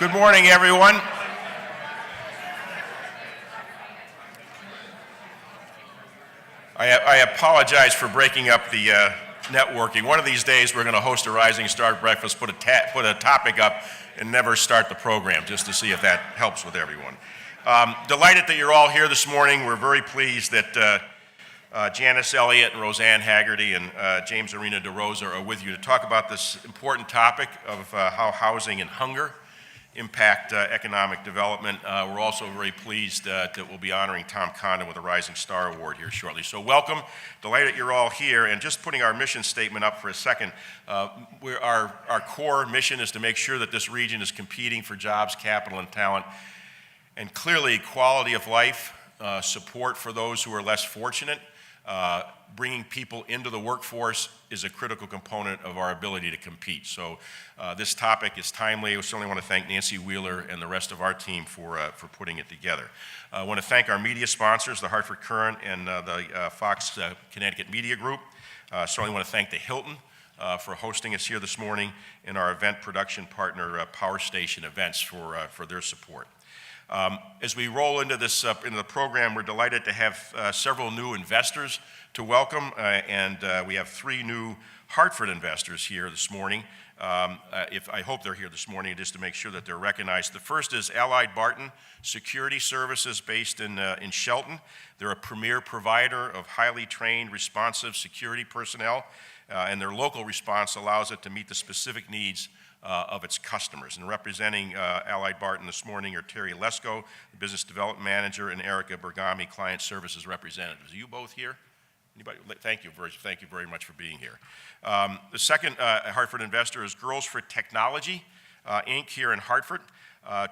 Good morning, everyone. I apologize for breaking up the networking. One of these days, we're going to host a Rising Star breakfast, put a topic up, and never start the program, just to see if that helps with everyone. Delighted that you're all here this morning. We're very pleased that Janice, Elliott, and Rosanne Haggerty and James Arena-DeRosa are with you to talk about this important topic of how housing and hunger impact economic development. We're also very pleased that we'll be honoring Tom Condon with a Rising Star Award here shortly. So welcome, delighted you're all here, and just putting our mission statement up for a second. Our core mission is to make sure that this region is competing for jobs, capital, and talent, and clearly quality of life, support for those who are less fortunate, bringing people into the workforce is a critical component of our ability to compete. So this topic is timely. We certainly want to thank Nancy Wheeler and the rest of our team for putting it together. I want to thank our media sponsors, the Hartford Courant and the Fox Connecticut Media Group. Certainly want to thank the Hilton for hosting us here this morning, and our event production partner, Power Station Events, for their support. As we roll into the program, we're delighted to have several new investors to welcome, and we have three new Hartford investors here this morning. I hope they're here this morning just to make sure that they're recognized. The first is Allied Barton Security Services based in Shelton. They're a premier provider of highly trained, responsive security personnel, and their local response allows it to meet the specific needs of its customers. And representing Allied Barton this morning are Terry Lesko, the Business Development Manager, and Erica Bergami, Client Services Representatives. Are you both here? Anybody? Thank you very much for being here. The second Hartford investor is Girls for Technology, Inc. here in Hartford.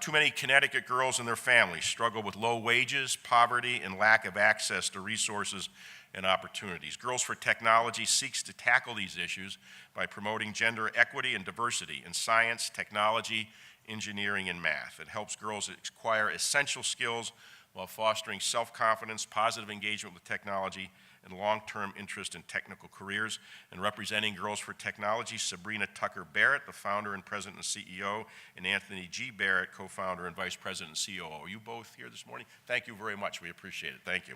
Too many Connecticut girls and their families struggle with low wages, poverty, and lack of access to resources and opportunities. Girls for Technology seeks to tackle these issues by promoting gender equity and diversity in science, technology, engineering, and math. It helps girls acquire essential skills while fostering self-confidence, positive engagement with technology, and long-term interest in technical careers. And representing Girls for Technology, Sabrina Tucker Barrett, the founder and president and CEO, and Anthony G. Barrett, co-founder and vice president and COO. Are you both here this morning? Thank you very much. We appreciate it. Thank you.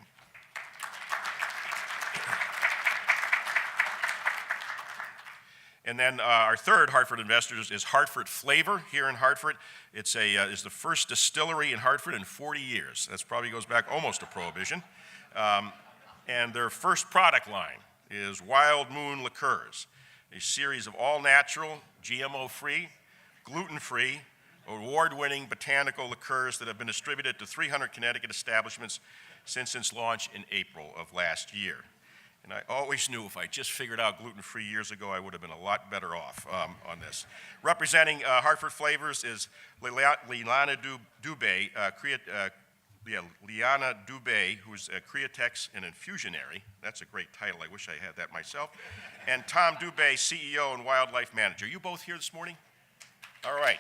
And then our third Hartford investor is Hartford Flavor here in Hartford. It's the first distillery in Hartford in 40 years. That probably goes back almost to Prohibition. And their first product line is Wild Moon Liqueurs, a series of all-natural, GMO-free, gluten-free, award-winning botanical liqueurs that have been distributed to 300 Connecticut establishments since its launch in April of last year. And I always knew if I just figured out gluten-free years ago, I would have been a lot better off on this. Representing Hartford Flavors is Liana Dubé, Liana Dubé, who's a Createx and Infusionary. That's a great title. I wish I had that myself. And Tom Dubé, CEO and Wildlife Manager. You both here this morning? All right.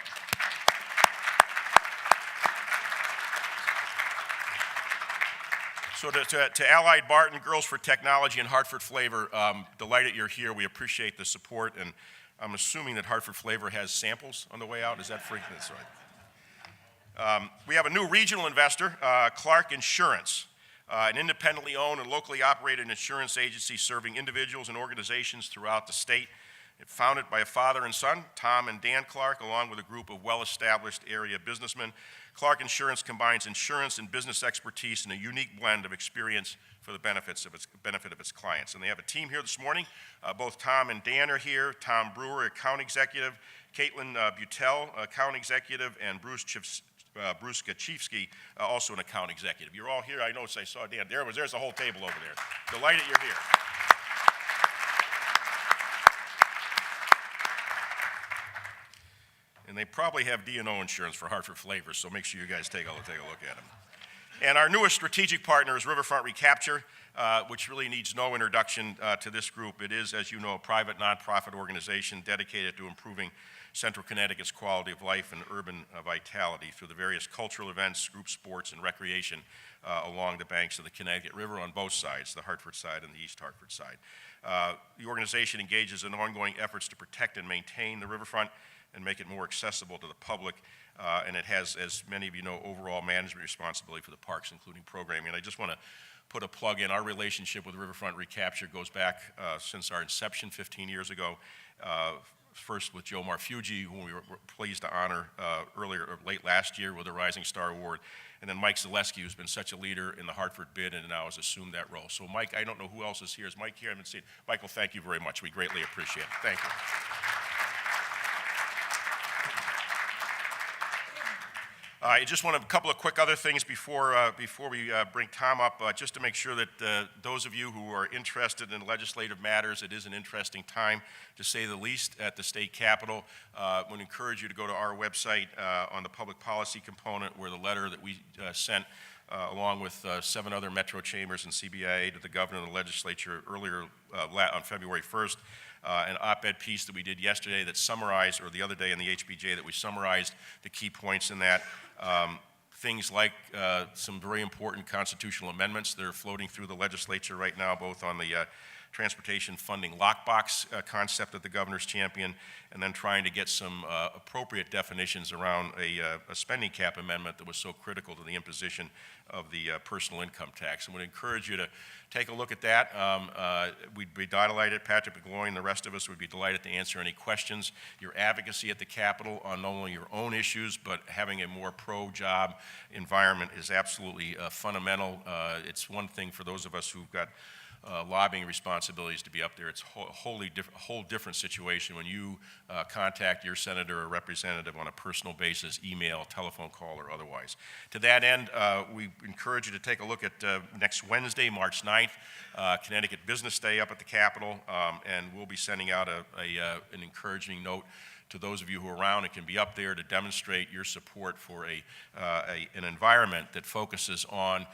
So to Allied Barton, Girls for Technology, and Hartford Flavor, delighted you're here. We appreciate the support, and I'm assuming that Hartford Flavor has samples on the way out. Is that free? That's right. We have a new regional investor, Clark Insurance, an independently owned and locally operated insurance agency serving individuals and organizations throughout the state. It's founded by a father and son, Tom and Dan Clark, along with a group of well-established area businessmen. Clark Insurance combines insurance and business expertise in a unique blend of experience for the benefit of its clients. And they have a team here this morning. Both Tom and Dan are here. Tom Brewer, account executive, Caitlin Butel, account executive, and Bruce Gachewski, also an account executive. You're all here. I noticed I saw Dan. There's the whole table over there. Delighted you're here. And they probably have D&O insurance for Hartford Flavors, so make sure you guys take a look at them. And our newest strategic partner is Riverfront Recapture, which really needs no introduction to this group. It is, as you know, a private nonprofit organization dedicated to improving Central Connecticut's quality of life and urban vitality through the various cultural events, group sports, and recreation along the banks of the Connecticut River on both sides, the Hartford side and the East Hartford side. The organization engages in ongoing efforts to protect and maintain the riverfront and make it more accessible to the public. And it has, as many of you know, overall management responsibility for the parks, including programming. And I just want to put a plug in. Our relationship with Riverfront Recapture goes back since our inception 15 years ago. First with Joe Marfugi, whom we were pleased to honor late last year with a Rising Star Award. And then Mike Zaleski, who's been such a leader in the Hartford bid and now has assumed that role. So Mike, I don't know who else is here. Is Mike here? I haven't seen. Michael, thank you very much. We greatly appreciate it. Thank you. I just want a couple of quick other things before we bring Tom up, just to make sure that those of you who are interested in legislative matters, it is an interesting time, to say the least, at the state capitol. I would encourage you to go to our website on the public policy component, where the letter that we sent along with 7 other metro chambers and CBIA to the governor and the legislature earlier on February 1st, an op-ed piece that we did yesterday that summarized, or the other day in the HBJ, that we summarized the key points in that. Things like some very important constitutional amendments that are floating through the legislature right now, both on the transportation funding lockbox concept that the governor's championed, and then trying to get some appropriate definitions around a spending cap amendment that was so critical to the imposition of the personal income tax. And would encourage you to take a look at that. We'd be delighted, Patrick McGloin and the rest of us would be delighted to answer any questions. Your advocacy at the Capitol on not only your own issues, but having a more pro-job environment is absolutely fundamental. It's one thing for those of us who've got lobbying responsibilities to be up there. It's a whole different situation when you contact your senator or representative on a personal basis, email, telephone call, or otherwise. To that end, we encourage you to take a look at next Wednesday, March 9th, Connecticut Business Day up at the Capitol, and we'll be sending out an encouraging note to those of you who are around and can be up there to demonstrate your support for an environment that focuses on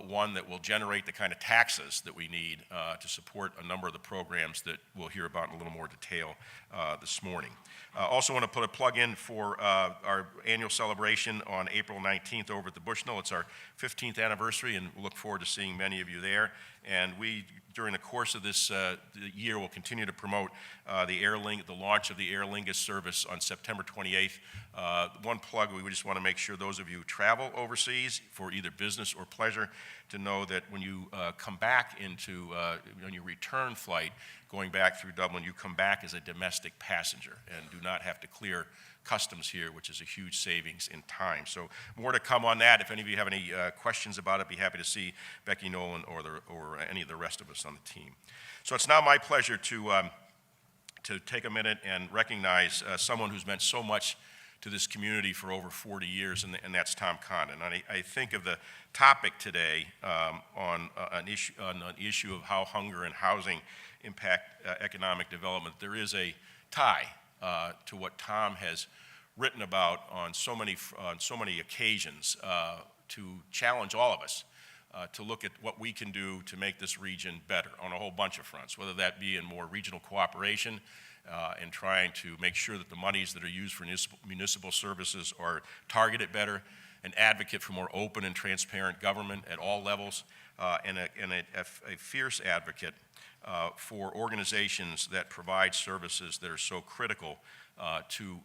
one that will generate the kind of taxes that we need to support a number of the programs that we'll hear about in a little more detail this morning. Also want to put a plug in for our annual celebration on April 19th over at the Bushnell. It's our 15th anniversary, and we look forward to seeing many of you there. And we, during the course of this year, will continue to promote the launch of the Aer Lingus service on September 28th. One plug, we just want to make sure those of you who travel overseas for either business or pleasure to know that when you come back on your return flight, going back through Dublin, you come back as a domestic passenger and do not have to clear customs here, which is a huge savings in time. So more to come on that. If any of you have any questions about it, be happy to see Becky Nolan or any of the rest of us on the team. So it's now my pleasure to take a minute and recognize someone who's meant so much to this community for over 40 years, and that's Tom Condon. And I think of the topic today on an issue of how hunger and housing impact economic development. There is a tie to what Tom has written about on so many occasions to challenge all of us to look at what we can do to make this region better on a whole bunch of fronts, whether that be in more regional cooperation and trying to make sure that the monies that are used for municipal services are targeted better, an advocate for more open and transparent government at all levels, and a fierce advocate for organizations that provide services that are so critical to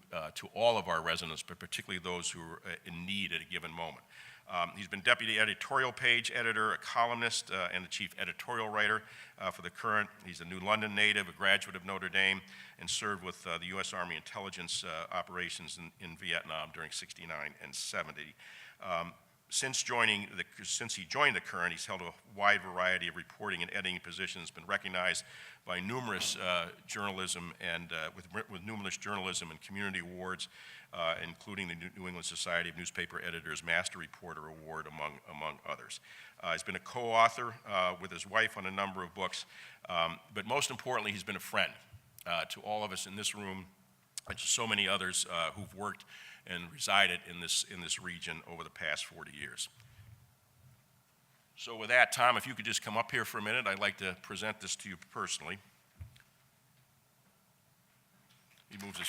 all of our residents, but particularly those who are in need at a given moment. He's been deputy editorial page editor, a columnist, and the chief editorial writer for the Courant. He's a New London native, a graduate of Notre Dame, and served with the U.S. Army intelligence operations in Vietnam during '69 and '70. Since he joined the Courant, he's held a wide variety of reporting and editing positions, been recognized by numerous journalism and with numerous journalism and community awards, including the New England Society of Newspaper Editors Master Reporter Award, among others. He's been a co-author with his wife on a number of books, but most importantly, he's been a friend to all of us in this room and to so many others who've worked and resided in this region over the past 40 years. So with that, Tom, if you could just come up here for a minute, I'd like to present this to you personally. He moves his...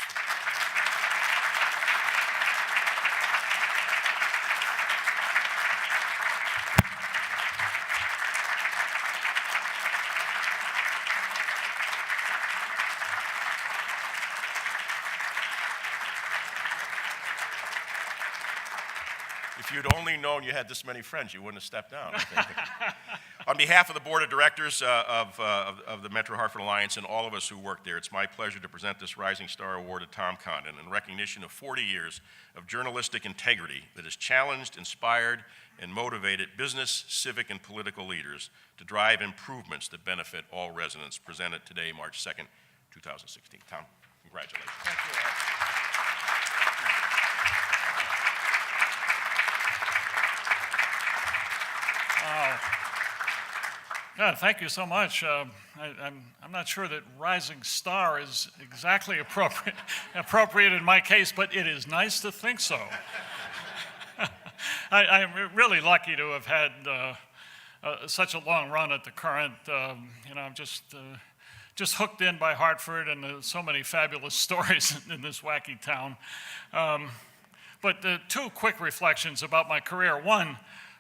If you'd only known you had this many friends, you wouldn't have stepped down, I think. On behalf of the Board of Directors of the Metro Hartford Alliance and all of us who work there, it's my pleasure to present this Rising Star Award to Tom Condon in recognition of 40 years of journalistic integrity that has challenged, inspired, and motivated business, civic, and political leaders to drive improvements that benefit all residents. Presented today, March 2nd, 2016. Tom, congratulations. Thank you. God, thank you so much. I'm not sure that Rising Star is exactly appropriate in my case, but it is nice to think so. I'm really lucky to have had such a long run at the Courant. I'm just hooked in by Hartford and so many fabulous stories in this wacky town. But two quick reflections about my career. One,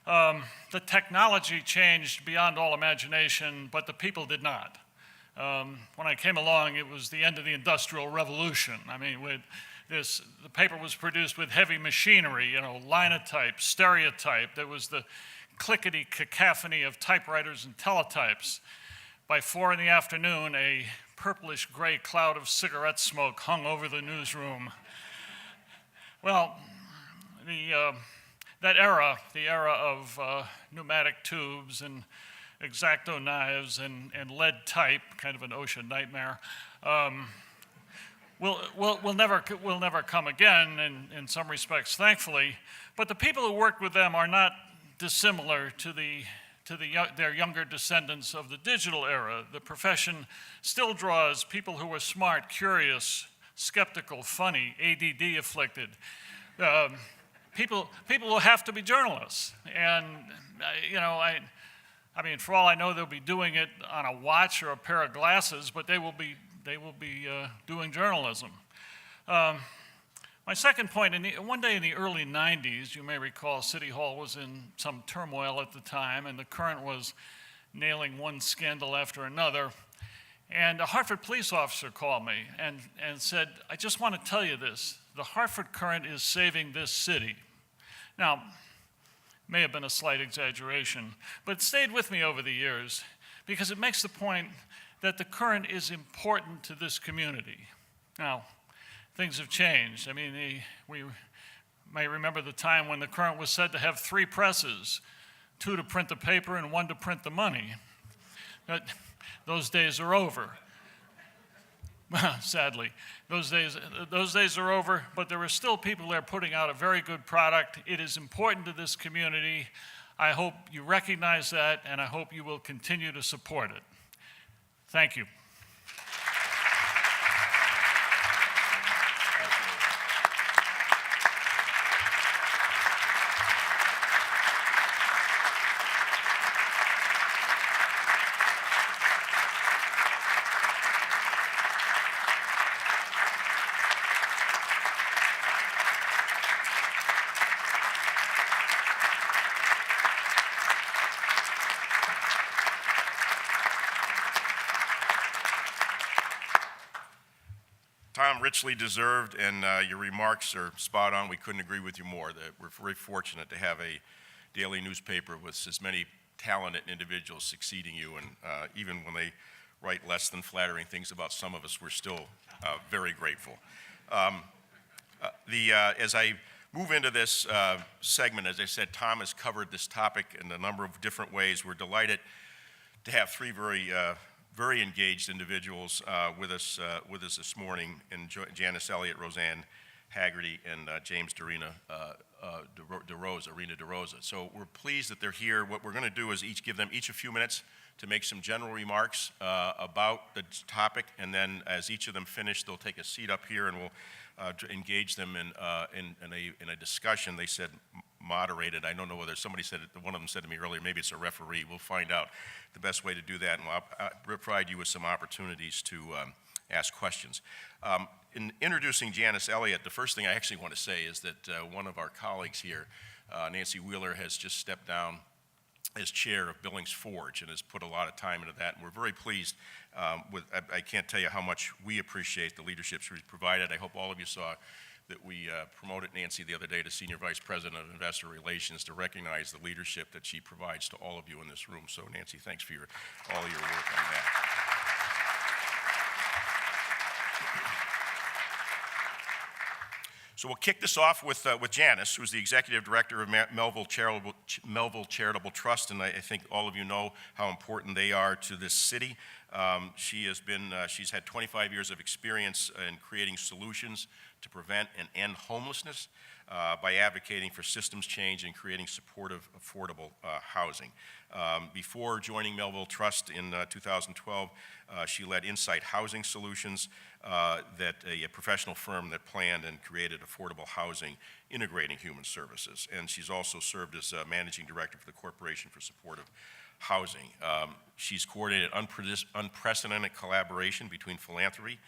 the technology changed beyond all imagination, but the people did not. When I came along, it was the end of the Industrial Revolution. I mean, the paper was produced with heavy machinery, linotype, stereotype. There was the clickety cacophony of typewriters and teletypes. By 4 in the afternoon, a purplish gray cloud of cigarette smoke hung over the newsroom. Well, that era, the era of pneumatic tubes and X-Acto knives and lead type, kind of an ocean nightmare, will never come again in some respects, thankfully. But the people who worked with them are not dissimilar to their younger descendants of the digital era. The profession still draws people who are smart, curious, skeptical, funny, ADD afflicted. People who have to be journalists, and I mean, for all I know, they'll be doing it on a watch or a pair of glasses, but they will be doing journalism. My second point: one day in the early '90s, you may recall, City Hall was in some turmoil at the time, and the Courant was nailing one scandal after another. And a Hartford police officer called me and said, "I just want to tell you this. The Hartford Courant is saving this city." Now, may have been a slight exaggeration, but it stayed with me over the years because it makes the point that the Courant is important to this community. Now, things have changed. I mean, we may remember the time when the Courant was said to have 3 presses, 2 to print the paper and 1 to print the money. Those days are over. Sadly, those days are over, but there are still people there putting out a very good product. It is important to this community. I hope you recognize that, and I hope you will continue to support it. Thank you. Tom, richly deserved, and your remarks are spot on. We couldn't agree with you more. That we're very fortunate to have a daily newspaper with as many talented individuals succeeding you, and even when they write less than flattering things about some of us, we're still very grateful. As I move into this segment, as I said, Tom has covered this topic in a number of different ways. We're delighted to have 3 very engaged individuals with us this morning, and Janice, Elliott, Rosanne, Haggerty, and James Arena-DeRosa. So we're pleased that they're here. What we're going to do is give them a few minutes to make some general remarks about the topic, and then as each of them finish, they'll take a seat up here, and we'll engage them in a discussion. They said moderated. I don't know whether somebody said it. One of them said to me earlier, maybe it's a referee. We'll find out the best way to do that, and we'll provide you with some opportunities to ask questions. In introducing Janice Elliott, the first thing I actually want to say is that one of our colleagues here, Nancy Wheeler, has just stepped down as chair of Billings Forge and has put a lot of time into that, and we're very pleased I can't tell you how much we appreciate the leadership she's provided. I hope all of you saw that we promoted Nancy the other day to Senior Vice President of Investor Relations to recognize the leadership that she provides to all of you in this room. So Nancy, thanks for all your work on that. So we'll kick this off with Janice, who's the Executive Director of Melville Charitable Trust, and I think all of you know how important they are to this city. She's had 25 years of experience in creating solutions to prevent and end homelessness by advocating for systems change and creating supportive, affordable housing. Before joining Melville Trust in 2012, she led Insight Housing Solutions, a professional firm that planned and created affordable housing, integrating human services. And she's also served as Managing Director for the Corporation for Supportive Housing. She's coordinated unprecedented collaboration between philanthropy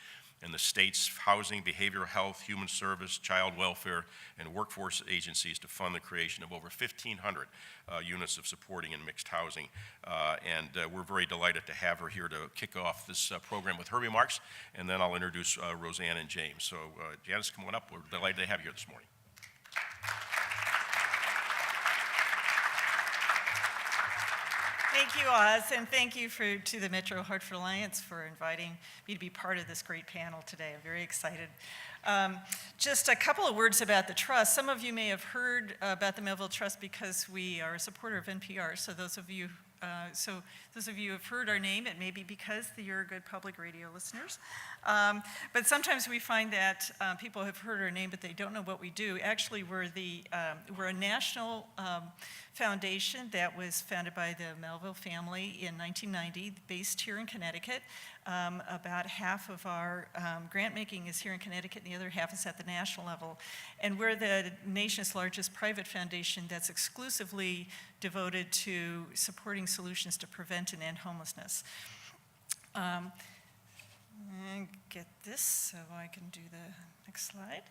and the state's housing, behavioral health, human service, child welfare, and workforce agencies to fund the creation of over 1,500 units of supporting and mixed housing. And we're very delighted to have her here to kick off this program with her remarks, and then I'll introduce Rosanne and James. So Janice, come on up. We're delighted to have you here this morning. Thank you, Oz, and thank you to the Metro Hartford Alliance for inviting me to be part of this great panel today. I'm very excited. Just a couple of words about the trust. Some of you may have heard about the Melville Trust because we are a supporter of NPR. So those of you who have heard our name, it may be because you're good public radio listeners. But sometimes we find that people have heard our name, but they don't know what we do. Actually, we're a national foundation that was founded by the Melville family in 1990, based here in Connecticut. About half of our grant making is here in Connecticut, and the other half is at the national level. And we're the nation's largest private foundation that's exclusively devoted to supporting solutions to prevent and end homelessness. And get this so I can do the next slide.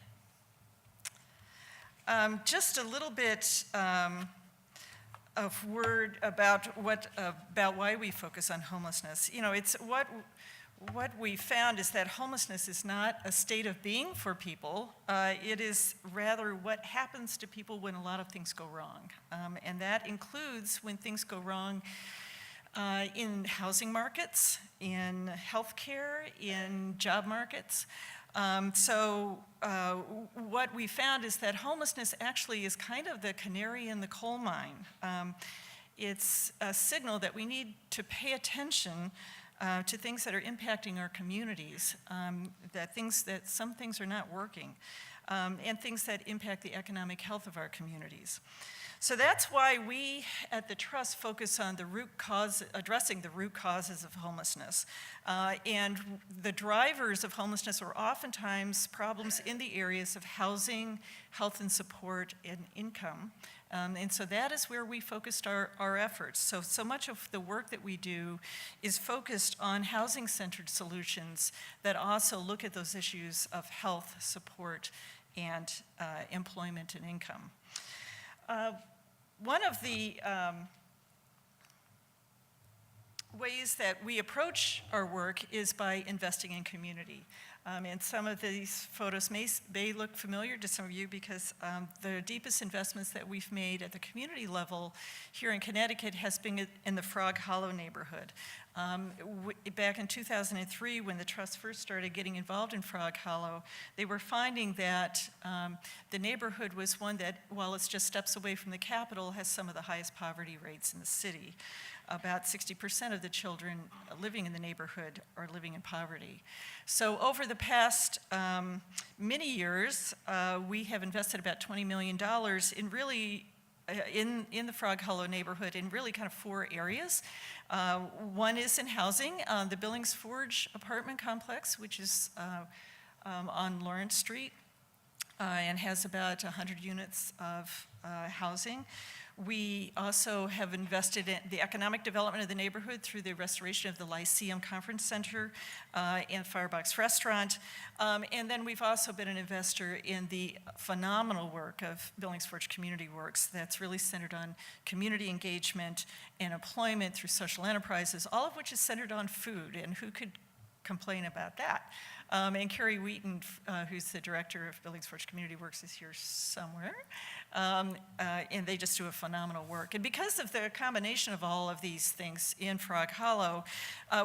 Just a little bit of word about why we focus on homelessness. You know, it's what we found is that homelessness is not a state of being for people. It is rather what happens to people when a lot of things go wrong. And that includes when things go wrong in housing markets, in healthcare, in job markets. What we found is that homelessness actually is kind of the canary in the coal mine. It's a signal that we need to pay attention to things that are impacting our communities, that some things are not working, and things that impact the economic health of our communities. So that's why we at the Trust focus on addressing the root causes of homelessness. And the drivers of homelessness are oftentimes problems in the areas of housing, health and support, and income. And so that is where we focused our efforts. So much of the work that we do is focused on housing-centered solutions that also look at those issues of health, support, and employment and income. One of the ways that we approach our work is by investing in community. And some of these photos may look familiar to some of you because the deepest investments that we've made at the community level here in Connecticut has been in the Frog Hollow neighborhood. Back in 2003, when the Trust first started getting involved in Frog Hollow, they were finding that the neighborhood was one that, while it's just steps away from the Capitol, has some of the highest poverty rates in the city. About 60% of the children living in the neighborhood are living in poverty. So over the past many years, we have invested about $20 million in really in the Frog Hollow neighborhood in really kind of 4 areas. One is in housing, the Billings Forge apartment complex, which is on Lawrence Street and has about 100 units of housing. We also have invested in the economic development of the neighborhood through the restoration of the Lyceum Conference Center and Firebox Restaurant. And then we've also been an investor in the phenomenal work of Billings Forge Community Works that's really centered on community engagement and employment through social enterprises, all of which is centered on food, and who could complain about that? And Carrie Wheaton, who's the director of Buildings Forge Community Works, is here somewhere. And they just do a phenomenal work. And because of the combination of all of these things in Frog Hollow,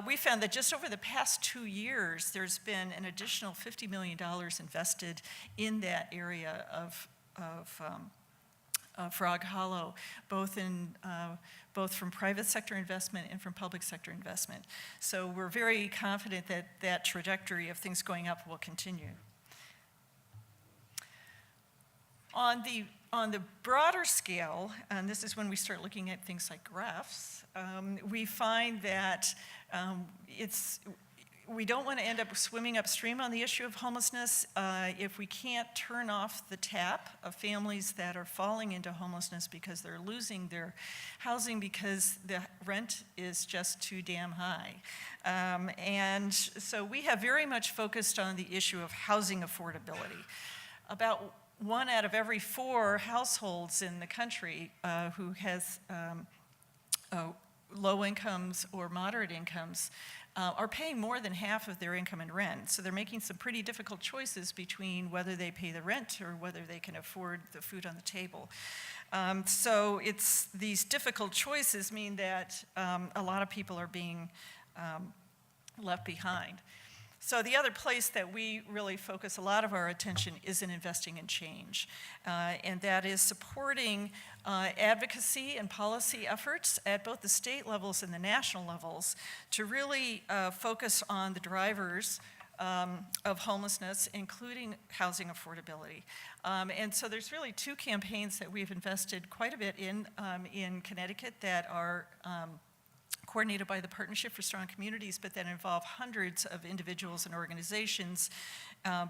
we found that just over the past 2 years, there's been an additional $50 million invested in that area of Frog Hollow, both from private sector investment and from public sector investment. So we're very confident that that trajectory of things going up will continue. On the broader scale, and this is when we start looking at things like graphs, we find that we don't want to end up swimming upstream on the issue of homelessness. If we can't turn off the tap of families that are falling into homelessness because they're losing their housing because the rent is just too damn high. And so we have very much focused on the issue of housing affordability. About 1 out of every 4 households in the country who has low incomes or moderate incomes are paying more than half of their income in rent. So they're making some pretty difficult choices between whether they pay the rent or whether they can afford the food on the table. So it's these difficult choices mean that a lot of people are being left behind. So the other place that we really focus a lot of our attention is in investing in change, and that is supporting advocacy and policy efforts at both the state levels and the national levels to really focus on the drivers of homelessness, including housing affordability. And so there's really 2 campaigns that we've invested quite a bit in Connecticut that are coordinated by the Partnership for Strong Communities, but that involve hundreds of individuals and organizations,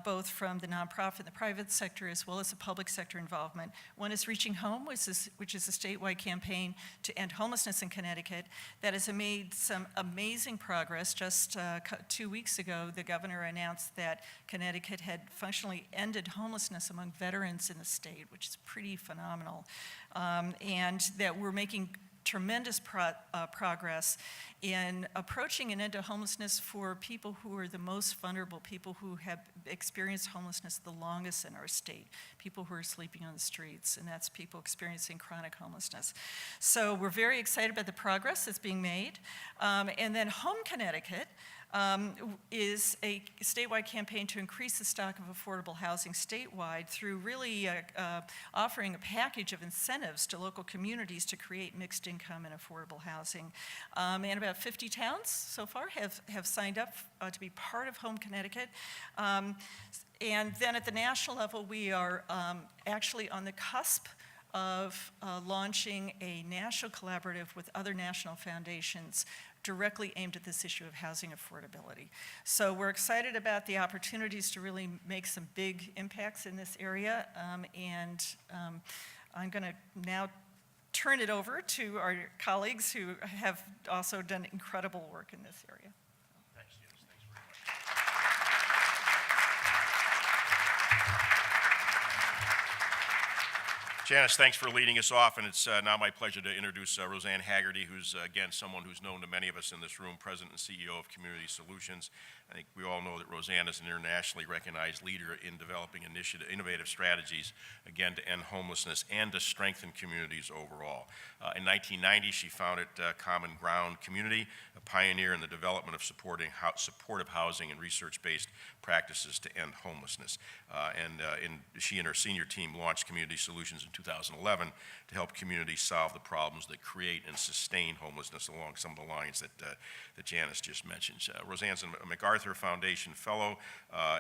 both from the nonprofit and the private sector, as well as the public sector involvement. One is Reaching Home, which is a statewide campaign to end homelessness in Connecticut that has made some amazing progress. Just 2 weeks ago, the governor announced that Connecticut had functionally ended homelessness among veterans in the state, which is pretty phenomenal, and that we're making tremendous progress in approaching an end to homelessness for people who are the most vulnerable, people who have experienced homelessness the longest in our state, people who are sleeping on the streets, and that's people experiencing chronic homelessness. So we're very excited about the progress that's being made. And then Home Connecticut is a statewide campaign to increase the stock of affordable housing statewide through really offering a package of incentives to local communities to create mixed income and affordable housing. And about 50 towns so far have signed up to be part of Home Connecticut. And then at the national level, we are actually on the cusp of launching a national collaborative with other national foundations directly aimed at this issue of housing affordability. So we're excited about the opportunities to really make some big impacts in this area, and I'm going to now turn it over to our colleagues who have also done incredible work in this area. Thanks, Janice. Thanks very much. Janice, thanks for leading us off, and it's now my pleasure to introduce Rosanne Haggerty, who's, again, someone who's known to many of us in this room, President and CEO of Community Solutions. I think we all know that Rosanne is an internationally recognized leader in developing innovative strategies, again, to end homelessness and to strengthen communities overall. In 1990, she founded Common Ground Community, a pioneer in the development of supportive housing and research-based practices to end homelessness. She and her senior team launched Community Solutions in 2011 to help communities solve the problems that create and sustain homelessness along some of the lines that Janice just mentioned. Rosanne's a MacArthur Foundation Fellow.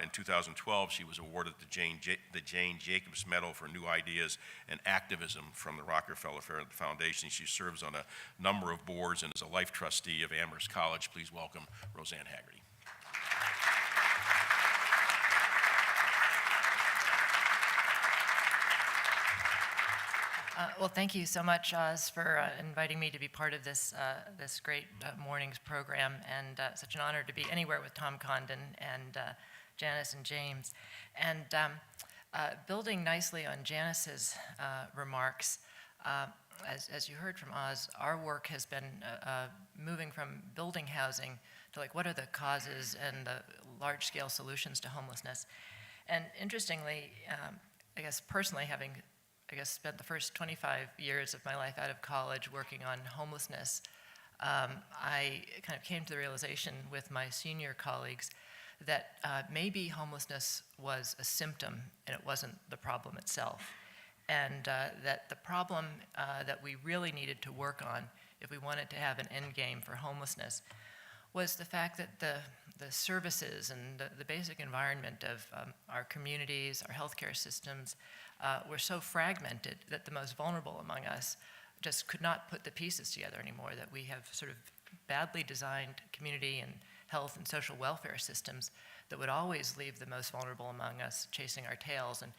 In 2012, she was awarded the Jane Jacobs Medal for New Ideas and Activism from the Rockefeller Foundation. She serves on a number of boards and is a life trustee of Amherst College. Please welcome Rosanne Haggerty. Well, thank you so much, Oz, for inviting me to be part of this great morning's program, and such an honor to be anywhere with Tom Condon and Janice and James. And building nicely on Janice's remarks, as you heard from Oz, our work has been moving from building housing like what are the causes and the large-scale solutions to homelessness. And interestingly, I guess personally, having spent the first 25 years of my life out of college working on homelessness, I kind of came to the realization with my senior colleagues that maybe homelessness was a symptom and it wasn't the problem itself. And that the problem that we really needed to work on if we wanted to have an end game for homelessness was the fact that the services and the basic environment of our communities, our healthcare systems, were so fragmented that the most vulnerable among us just could not put the pieces together anymore, that we have sort of badly designed community and health and social welfare systems that would always leave the most vulnerable among us chasing our tails. And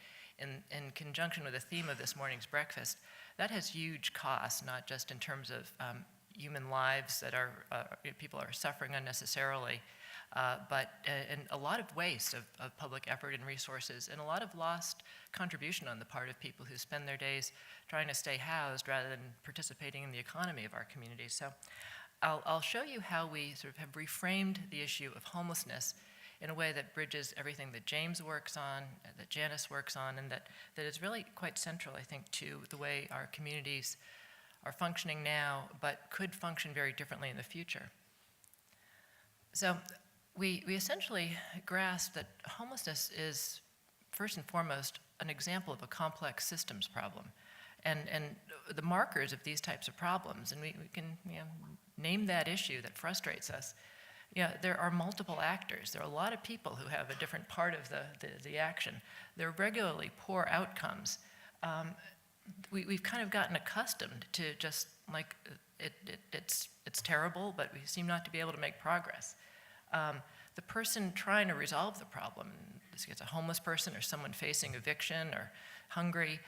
in conjunction with the theme of this morning's breakfast, that has huge costs, not just in terms of human lives that are, people are suffering unnecessarily, but and a lot of waste of public effort and resources, and a lot of lost contribution on the part of people who spend their days trying to stay housed rather than participating in the economy of our communities. So I'll show you how we sort of have reframed the issue of homelessness in a way that bridges everything that James works on, that Janice works on, and that is really quite central, I think, to the way our communities are functioning now, but could function very differently in the future. So we essentially grasp that homelessness is, first and foremost, an example of a complex systems problem. And the markers of these types of problems, and we can name that issue that frustrates us. There are multiple actors. There are a lot of people who have a different part of the action. There are regularly poor outcomes. We've kind of gotten accustomed to just like it's terrible, but we seem not to be able to make progress. The person trying to resolve the problem, this gets a homeless person or someone facing eviction or hungry,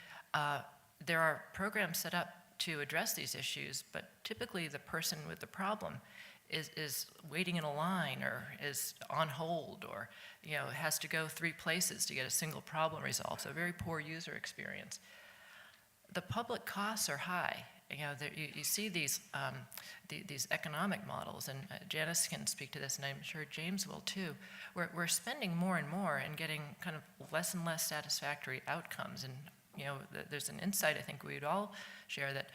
there are programs set up to address these issues, but typically the person with the problem is waiting in a line or is on hold or has to go 3 places to get a single problem resolved. So a very poor user experience. The public costs are high. You see these economic models, and Janice can speak to this, and I'm sure James will too. We're spending more and more and getting kind of less and less satisfactory outcomes. And there's an insight I think we'd all share that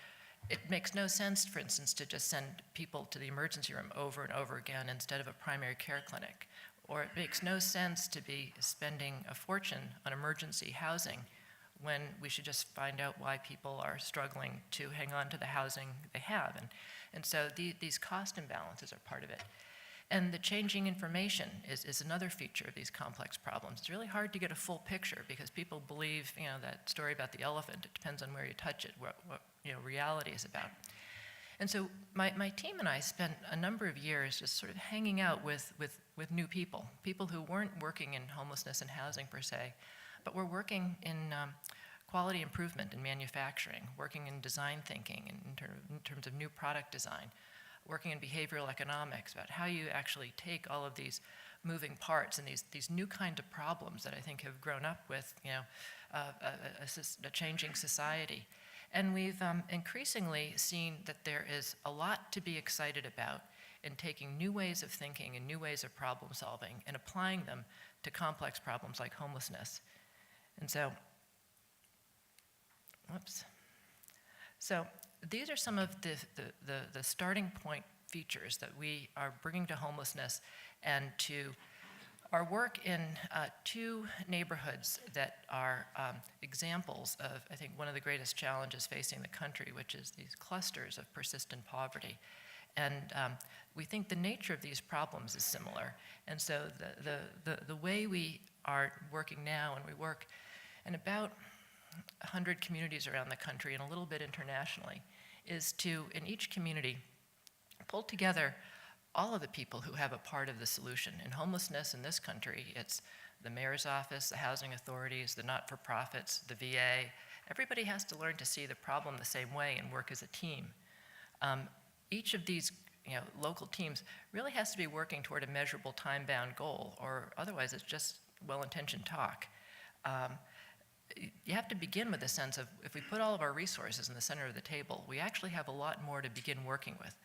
it makes no sense, for instance, to just send people to the emergency room over and over again instead of a primary care clinic. Or it makes no sense to be spending a fortune on emergency housing when we should just find out why people are struggling to hang on to the housing they have. And so these cost imbalances are part of it. And the changing information is another feature of these complex problems. It's really hard to get a full picture because people believe, that story about the elephant. It depends on where you touch it, what reality is about. And so my team and I spent a number of years just sort of hanging out with new people who weren't working in homelessness and housing per se, but were working in quality improvement in manufacturing, working in design thinking in terms of new product design, working in behavioral economics, about how you actually take all of these moving parts and these new kind of problems that I think have grown up with a changing society. And we've increasingly seen that there is a lot to be excited about in taking new ways of thinking and new ways of problem solving and applying them to complex problems like homelessness. And so, So these are some of the starting point features that we are bringing to homelessness and to our work in 2 neighborhoods that are examples of, I think, one of the greatest challenges facing the country, which is these clusters of persistent poverty. And we think the nature of these problems is similar. And so the way we are working now, and we work in about 100 communities around the country and a little bit internationally, is to, in each community, pull together all of the people who have a part of the solution. In homelessness in this country, it's the mayor's office, the housing authorities, the not-for-profits, the VA. Everybody has to learn to see the problem the same way and work as a team. Each of these local teams really has to be working toward a measurable time-bound goal, or otherwise it's just well-intentioned talk. You have to begin with a sense of, if we put all of our resources in the center of the table, we actually have a lot more to begin working with.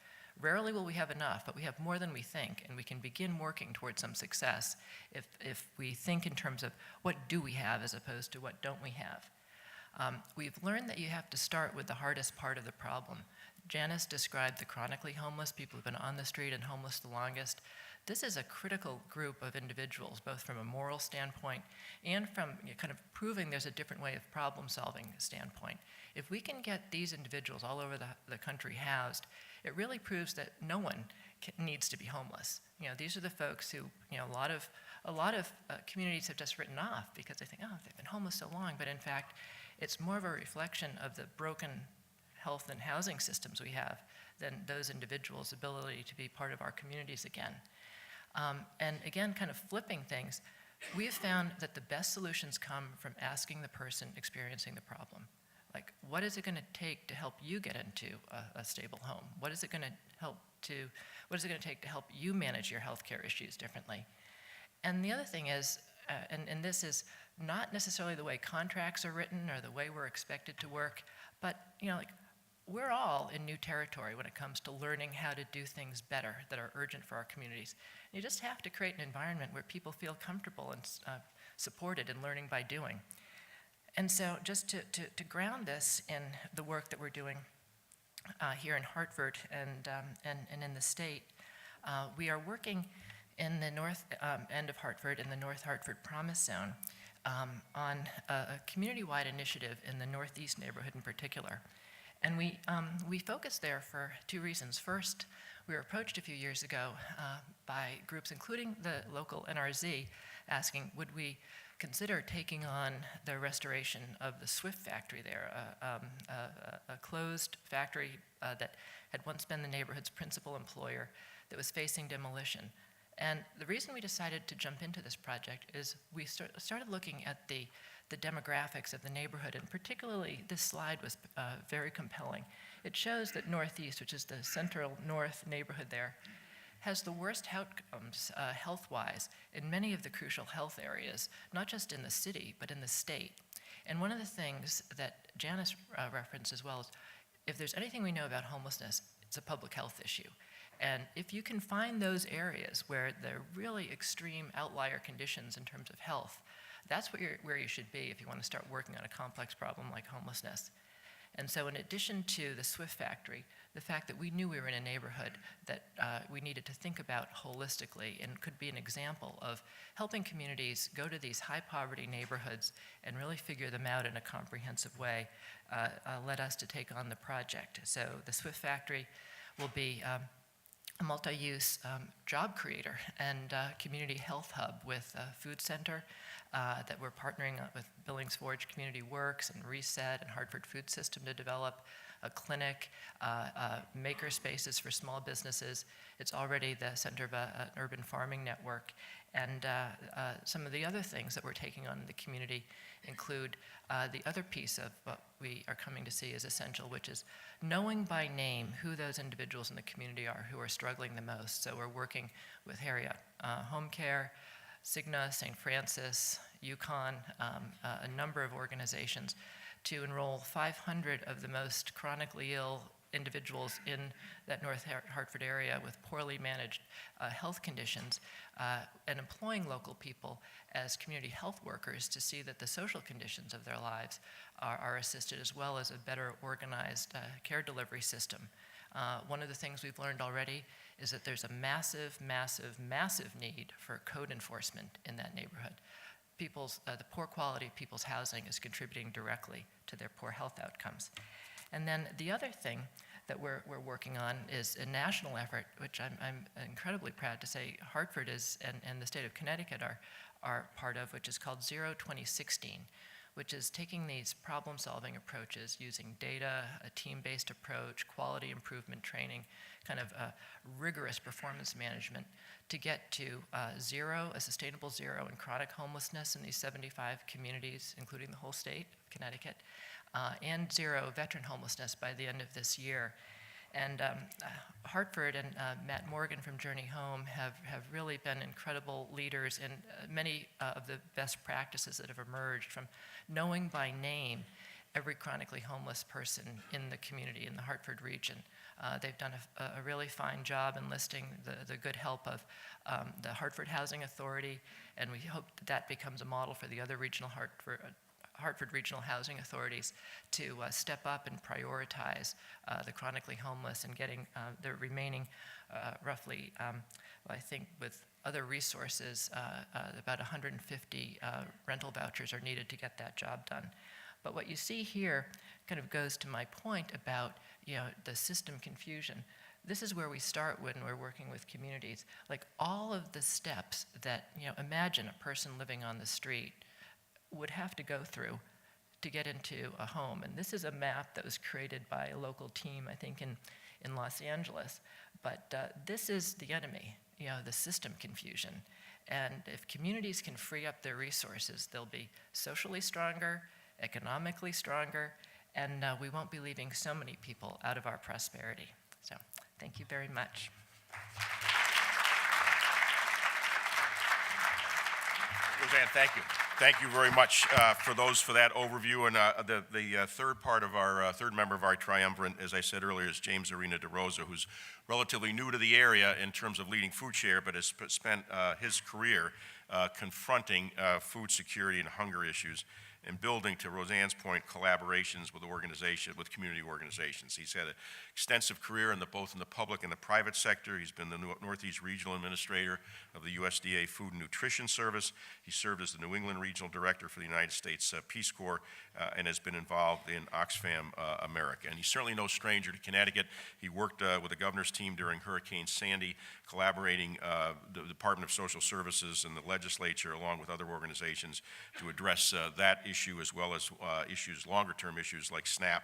Rarely will we have enough, but we have more than we think, and we can begin working towards some success if we think in terms of what do we have as opposed to what don't we have. We've learned that you have to start with the hardest part of the problem. Janice described the chronically homeless, people who've been on the street and homeless the longest. This is a critical group of individuals, both from a moral standpoint and from kind of proving there's a different way of problem-solving standpoint. If we can get these individuals all over the country housed, it really proves that no one needs to be homeless. These are the folks who, a lot of communities have just written off because they think, oh, they've been homeless so long, but in fact, it's more of a reflection of the broken health and housing systems we have than those individuals' ability to be part of our communities again. And again, kind of flipping things, we have found that the best solutions come from asking the person experiencing the problem. Like, what is it going to take to help you get into a stable home? What is it going to take to help you manage your healthcare issues differently? And the other thing is, and this is not necessarily the way contracts are written or the way we're expected to work, but we're all in new territory when it comes to learning how to do things better that are urgent for our communities. You just have to create an environment where people feel comfortable and supported in learning by doing. And so just to ground this in the work that we're doing here in Hartford and in the state, we are working in the north end of Hartford, in the North Hartford Promise Zone, on a community-wide initiative in the Northeast neighborhood in particular. And we focused there for two reasons. First, we were approached a few years ago by groups, including the local NRZ, asking, would we consider taking on the restoration of the Swift factory there, a closed factory that had once been the neighborhood's principal employer that was facing demolition. And the reason we decided to jump into this project is we started looking at the demographics of the neighborhood, and particularly this slide was very compelling. It shows that Northeast, which is the central north neighborhood there, has the worst outcomes health-wise in many of the crucial health areas, not just in the city, but in the state. And one of the things that Janice referenced as well is, if there's anything we know about homelessness, it's a public health issue. And if you can find those areas where there are really extreme outlier conditions in terms of health, that's where you should be if you want to start working on a complex problem like homelessness. And so in addition to the Swift factory, the fact that we knew we were in a neighborhood that we needed to think about holistically and could be an example of helping communities go to these high poverty neighborhoods and really figure them out in a comprehensive way led us to take on the project. So the Swift factory will be a multi-use job creator and community health hub with a food center that we're partnering up with Billings Forge Community Works and Reset and Hartford Food System to develop a clinic, maker spaces for small businesses. It's already the center of an urban farming network. And some of the other things that we're taking on in the community include the other piece of what we are coming to see as essential, which is knowing by name who those individuals in the community are who are struggling the most. So we're working with Harriet Home Care, Cigna, St. Francis, UConn, a number of organizations to enroll 500 of the most chronically ill individuals in that North Hartford area with poorly managed health conditions and employing local people as community health workers to see that the social conditions of their lives are assisted, as well as a better organized care delivery system. One of the things we've learned already is that there's a massive, massive, massive need for code enforcement in that neighborhood. The poor quality of people's housing is contributing directly to their poor health outcomes. And then the other thing that we're working on is a national effort, which I'm incredibly proud to say Hartford is and the state of Connecticut are part of, which is called Zero 2016, which is taking these problem-solving approaches using data, a team-based approach, quality improvement training, kind of rigorous performance management to get to zero, a sustainable zero in chronic homelessness in these 75 communities, including the whole state of Connecticut, and zero veteran homelessness by the end of this year. And Hartford and Matt Morgan from Journey Home have really been incredible leaders in many of the best practices that have emerged from knowing by name every chronically homeless person in the community in the Hartford region. They've done a really fine job enlisting the good help of the Hartford Housing Authority, and we hope that becomes a model for the other regional Hartford regional housing authorities to step up and prioritize the chronically homeless and getting the remaining roughly, I think with other resources, about 150 rental vouchers are needed to get that job done. But what you see here kind of goes to my point about the system confusion. This is where we start when we're working with communities. Like all of the steps that, imagine a person living on the street would have to go through to get into a home. And this is a map that was created by a local team, I think, in Los Angeles. But this is the enemy, the system confusion. And if communities can free up their resources, they'll be socially stronger, economically stronger, and we won't be leaving so many people out of our prosperity. So thank you very much. Rosanne, thank you. Thank you very much for that overview. And the third member of our triumvirate, as I said earlier, is James Arena-DeRosa, who's relatively new to the area in terms of leading Foodshare, but has spent his career confronting food security and hunger issues and building, to Roseanne's point, collaborations with community organizations. He's had an extensive career both in the public and the private sector. He's been the Northeast Regional Administrator of the USDA Food and Nutrition Service. He served as the New England Regional Director for the United States Peace Corps and has been involved in Oxfam America. And he's certainly no stranger to Connecticut. He worked with the governor's team during Hurricane Sandy, collaborating the Department of Social Services and the legislature along with other organizations to address that issue, as well as longer-term issues like SNAP,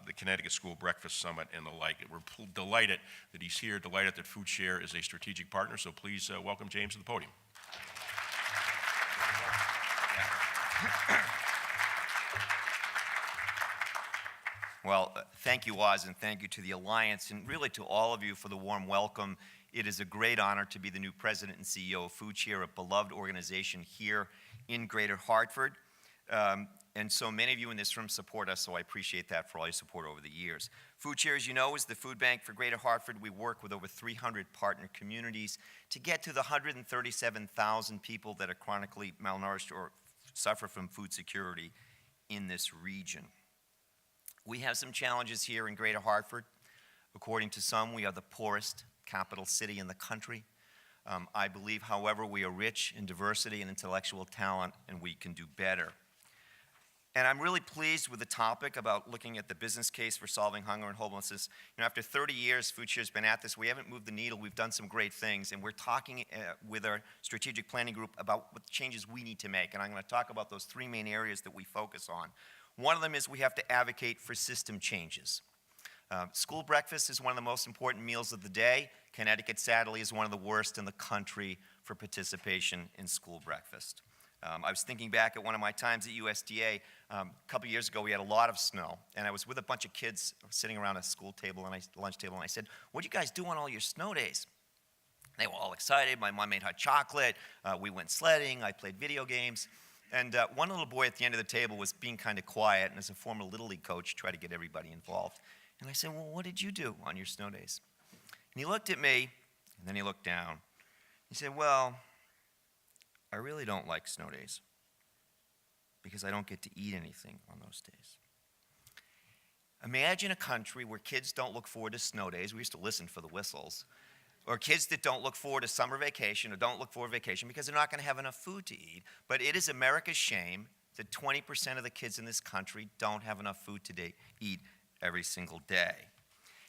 the Connecticut School Breakfast Summit, and the like. We're delighted that he's here, delighted that Foodshare is a strategic partner, so please welcome James to the podium. Well, thank you, Oz, and thank you to the Alliance, and really to all of you for the warm welcome. It is a great honor to be the new president and CEO of Foodshare, a beloved organization here in Greater Hartford. And so many of you in this room support us, so I appreciate that for all your support over the years. Foodshare, as you know, is the food bank for Greater Hartford. We work with over 300 partner communities to get to the 137,000 people that are chronically malnourished or suffer from food security in this region. We have some challenges here in Greater Hartford. According to some, we are the poorest capital city in the country. I believe, however, we are rich in diversity and intellectual talent, and we can do better. And I'm really pleased with the topic about looking at the business case for solving hunger and homelessness. After 30 years, Foodshare's been at this. We haven't moved the needle. We've done some great things, and we're talking with our strategic planning group about what changes we need to make. And I'm going to talk about those three main areas that we focus on. One of them is we have to advocate for system changes. School breakfast is one of the most important meals of the day. Connecticut, sadly, is one of the worst in the country for participation in school breakfast. I was thinking back at one of my times at USDA. A couple years ago, we had a lot of snow, and I was with a bunch of kids sitting around a school table and lunch table, and I said, "What do you guys do on all your snow days?" They were all excited. My mom made hot chocolate. We went sledding. I played video games. And one little boy at the end of the table was being kind of quiet, and as a former Little League coach, tried to get everybody involved. And I said, "Well, what did you do on your snow days?" And he looked at me, and then he looked down. He said, "Well, I really don't like snow days because I don't get to eat anything on those days." Imagine a country where kids don't look forward to snow days. We used to listen for the whistles. Or kids that don't look forward to summer vacation or don't look forward to vacation because they're not going to have enough food to eat. But it is America's shame that 20% of the kids in this country don't have enough food to eat every single day.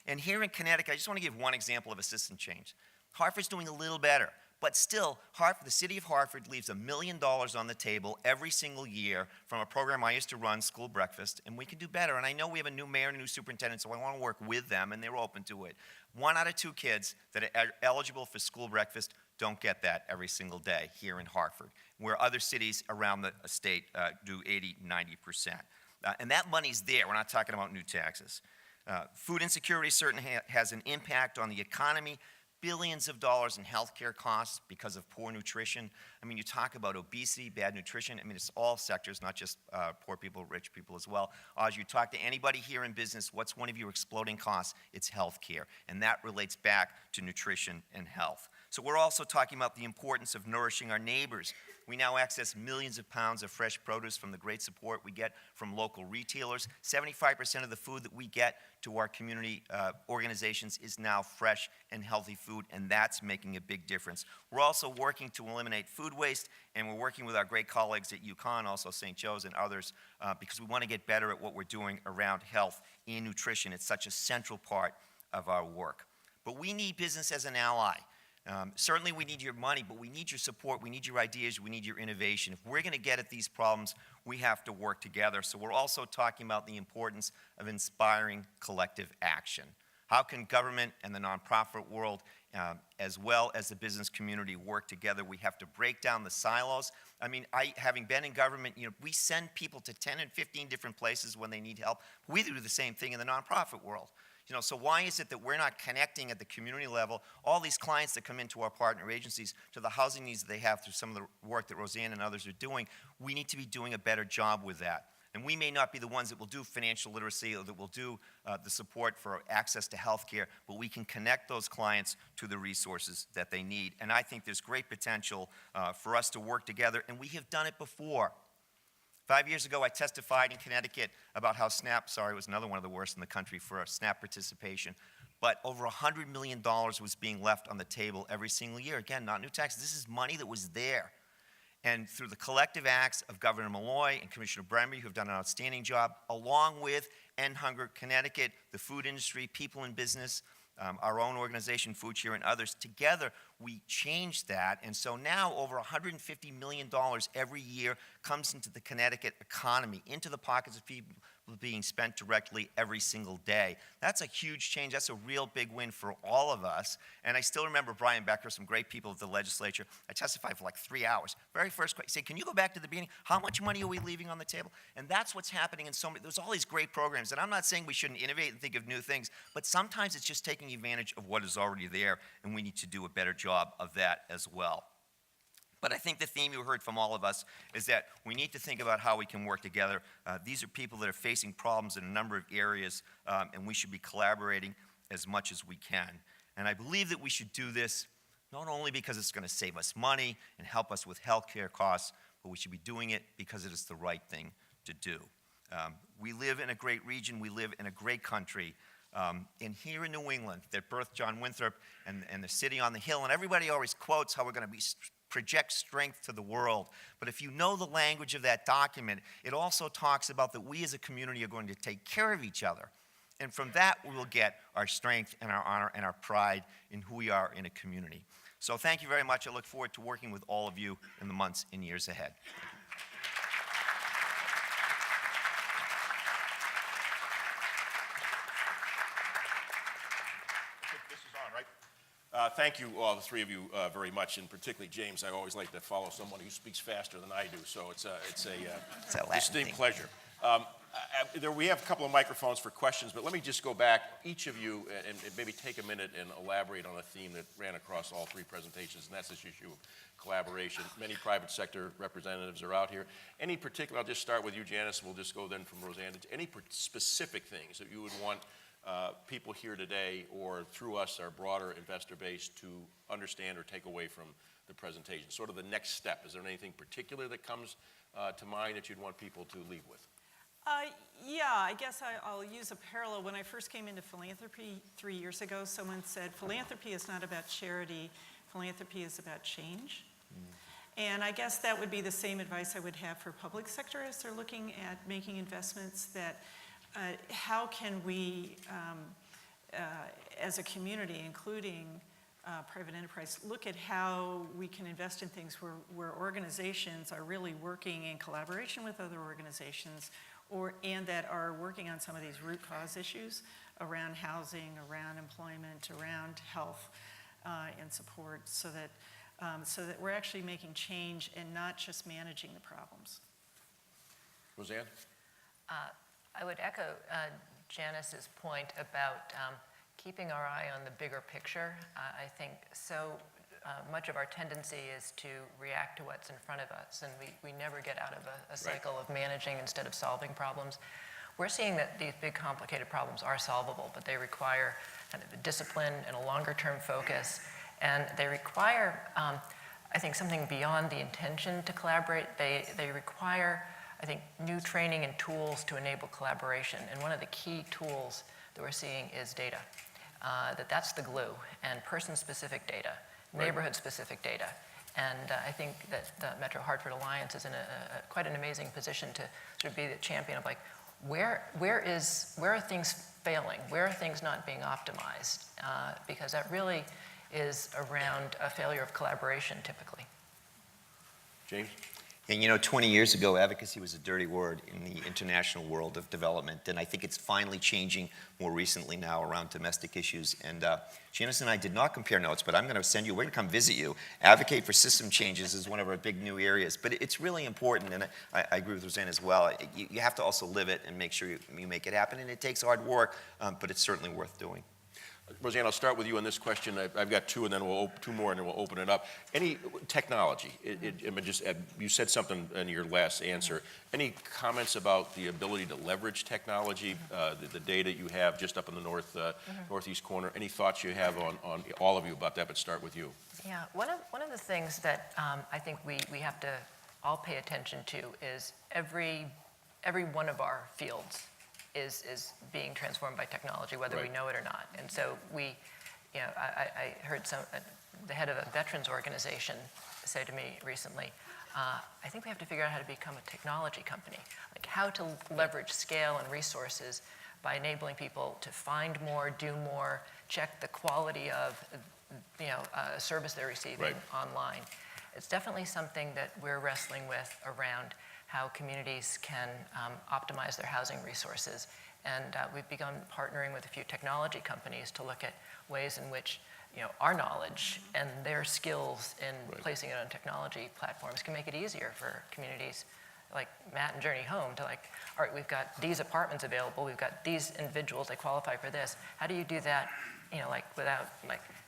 And here in Connecticut, I just want to give one example of a system change. Hartford's doing a little better, but still, the city of Hartford leaves $1 million on the table every single year from a program I used to run, School Breakfast, and we can do better. And I know we have a new mayor and a new superintendent, so I want to work with them, and they're open to it. 1 out of 2 kids that are eligible for school breakfast don't get that every single day here in Hartford, where other cities around the state do 80, 90%. And that money's there. We're not talking about new taxes. Food insecurity certainly has an impact on the economy. billions of dollars in healthcare costs because of poor nutrition. I mean, you talk about obesity, bad nutrition. I mean, it's all sectors, not just poor people, rich people as well. As you talk to anybody here in business, what's one of your exploding costs? It's healthcare, and that relates back to nutrition and health. So we're also talking about the importance of nourishing our neighbors. We now access millions of pounds of fresh produce from the great support we get from local retailers. 75% of the food that we get to our community organizations is now fresh and healthy food, and that's making a big difference. We're also working to eliminate food waste, and we're working with our great colleagues at UConn, also St. Joe's and others, because we want to get better at what we're doing around health and nutrition. It's such a central part of our work. But we need business as an ally. Certainly we need your money, but we need your support, we need your ideas, we need your innovation. If we're going to get at these problems, we have to work together. So we're also talking about the importance of inspiring collective action. How can government and the nonprofit world, as well as the business community, work together? We have to break down the silos. I mean, having been in government, we send people to 10 and 15 different places when they need help. We do the same thing in the nonprofit world. So why is it that we're not connecting at the community level, all these clients that come into our partner agencies, to the housing needs that they have through some of the work that Rosanne and others are doing? We need to be doing a better job with that. And we may not be the ones that will do financial literacy or that will do the support for access to health care, but we can connect those clients to the resources that they need. And I think there's great potential for us to work together, and we have done it before. 5 years ago, I testified in Connecticut about how SNAP, it was another one of the worst in the country for SNAP participation, but over $100 million was being left on the table every single year. Again, not new taxes. This is money that was there. And through the collective acts of Governor Malloy and Commissioner Bremby, who have done an outstanding job, along with End Hunger Connecticut, the food industry, people in business, our own organization, Foodshare, and others, together we changed that. And so now over $150 million every year comes into the Connecticut economy, into the pockets of people being spent directly every single day. That's a huge change. That's a real big win for all of us. And I still remember Brian Becker, some great people at the legislature. I testified for like 3 hours. Very first question, say, can you go back to the beginning? How much money are we leaving on the table? And that's what's happening in so many, there's all these great programs. And I'm not saying we shouldn't innovate and think of new things, but sometimes it's just taking advantage of what is already there, and we need to do a better job of that as well. But I think the theme you heard from all of us is that we need to think about how we can work together. These are people that are facing problems in a number of areas, and we should be collaborating as much as we can. And I believe that we should do this not only because it's going to save us money and help us with health care costs, but we should be doing it because it is the right thing to do. We live in a great region. We live in a great country. And here in New England, that birthed John Winthrop and the city on the hill, and everybody always quotes how we're going to project strength to the world. But if you know the language of that document, it also talks about that we as a community are going to take care of each other. And from that, we will get our strength and our honor and our pride in who we are in a community. So thank you very much. I look forward to working with all of you in the months and years ahead. Thank you, all the three of you, very much, and particularly James. I always like to follow someone who speaks faster than I do, so it's a distinct pleasure. We have a couple of microphones for questions, but let me just go back, each of you, and maybe take a minute and elaborate on a theme that ran across all three presentations, and that's this issue of collaboration. Many private sector representatives are out here. Any particular, I'll just start with you, Janice, we'll just go then from Rosanne. Any specific things that you would want people here today or through us, our broader investor base, to understand or take away from the presentation? Sort of the next step. Is there anything particular that comes to mind that you'd want people to leave with? Yeah, I guess I'll use a parallel. When I first came into philanthropy 3 years ago, someone said, philanthropy is not about charity, philanthropy is about change. And I guess that would be the same advice I would have for public sector as they're looking at making investments, that how can we, as a community, including private enterprise, look at how we can invest in things where organizations are really working in collaboration with other organizations, and that are working on some of these root cause issues around housing, around employment, around health and support, so that we're actually making change and not just managing the problems. Rosanne? I would echo Janice's point about keeping our eye on the bigger picture. I think so much of our tendency is to react to what's in front of us, and we never get out of a cycle of managing instead of solving problems. We're seeing that these big, complicated problems are solvable, but they require kind of a discipline and a longer-term focus, and they require, I think, something beyond the intention to collaborate. They require, I think, new training and tools to enable collaboration, and one of the key tools that we're seeing is data. That's the glue, and person-specific data, neighborhood-specific data. And I think that the Metro Hartford Alliance is in quite an amazing position to sort of be the champion of, like, where are things failing? Where are things not being optimized? Because that really is around a failure of collaboration, typically. James? And 20 years ago, advocacy was a dirty word in the international world of development, and I think it's finally changing more recently now around domestic issues. And Janice and I did not compare notes, but we're going to come visit you. Advocate for system changes is one of our big new areas, but it's really important, and I agree with Rosanne as well. You have to also live it and make sure you make it happen, and it takes hard work, but it's certainly worth doing. Rosanne, I'll start with you on this question. I've got two, and then two more, and then we'll open it up. Any technology? You said something in your last answer. Any comments about the ability to leverage technology, the data you have just up in the northeast corner? Any thoughts you have on all of you about that? But start with you. Yeah, one of the things that I think we have to all pay attention to is every one of our fields is being transformed by technology, whether we know it or not. And so I heard the head of a veterans organization say to me recently, I think we have to figure out how to become a technology company, like how to leverage scale and resources by enabling people to find more, do more, check the quality of a service they're receiving online. It's definitely something that we're wrestling with around how communities can optimize their housing resources. And we've begun partnering with a few technology companies to look at ways in which our knowledge and their skills in placing it on technology platforms can make it easier for communities like Matt and Journey Home to, like, all right, we've got these apartments available, we've got these individuals that qualify for this. How do you do that, without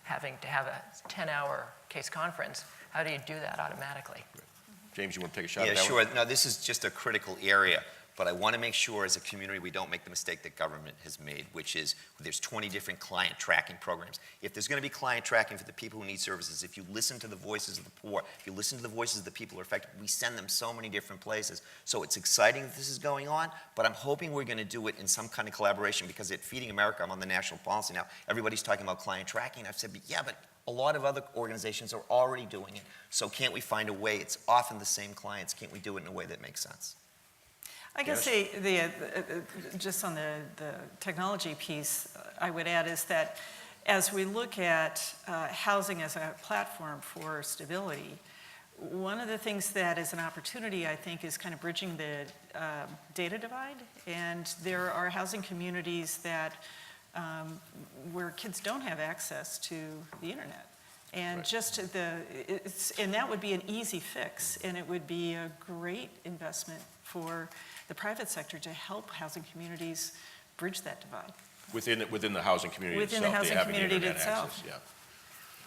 having to have a 10-hour case conference? How do you do that automatically? James, you want to take a shot at that Yeah, sure. one? No, this is just a critical area, but I want to make sure as a community we don't make the mistake that government has made, which is there's 20 different client tracking programs. If there's going to be client tracking for the people who need services, if you listen to the voices of the poor, if you listen to the voices of the people who are affected, we send them so many different places. So it's exciting that this is going on, but I'm hoping we're going to do it in some kind of collaboration, because at Feeding America, I'm on the national policy now, everybody's talking about client tracking. I've said, yeah, but a lot of other organizations are already doing it. So can't we find a way? It's often the same clients. Can't we do it in a way that makes sense? I guess just on the technology piece, I would add is that as we look at housing as a platform for stability, one of the things that is an opportunity, I think, is kind of bridging the data divide. And there are housing communities that where kids don't have access to the internet. And and that would be an easy fix, and it would be a great investment for the private sector to help housing communities bridge that divide. Within the housing community Within itself. the housing community itself.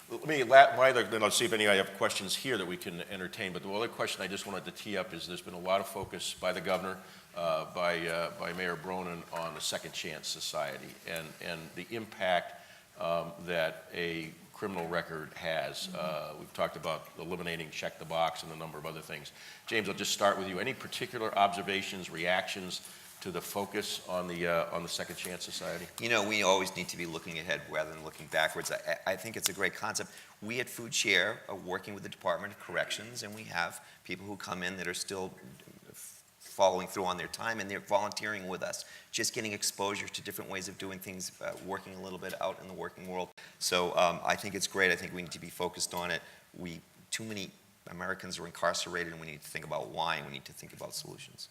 Then let's see if any of you have questions here that we can entertain. But the other question I just wanted to tee up is there's been a lot of focus by the governor, by Mayor Bronin on the Second Chance Society and the impact that a criminal record has. We've talked about eliminating check the box and a number of other things. James, I'll just start with you. Any particular observations, reactions to the focus on the Second Chance Society? We always need to be looking ahead rather than looking backwards. I think it's a great concept. We at Foodshare are working with the Department of Corrections, and we have people who come in that are still following through on their time, and they're volunteering with us, just getting exposure to different ways of doing things, working a little bit out in the working world. So I think it's great. I think we need to be focused on it. Too many Americans are incarcerated, and we need to think about why, and we need to think about solutions.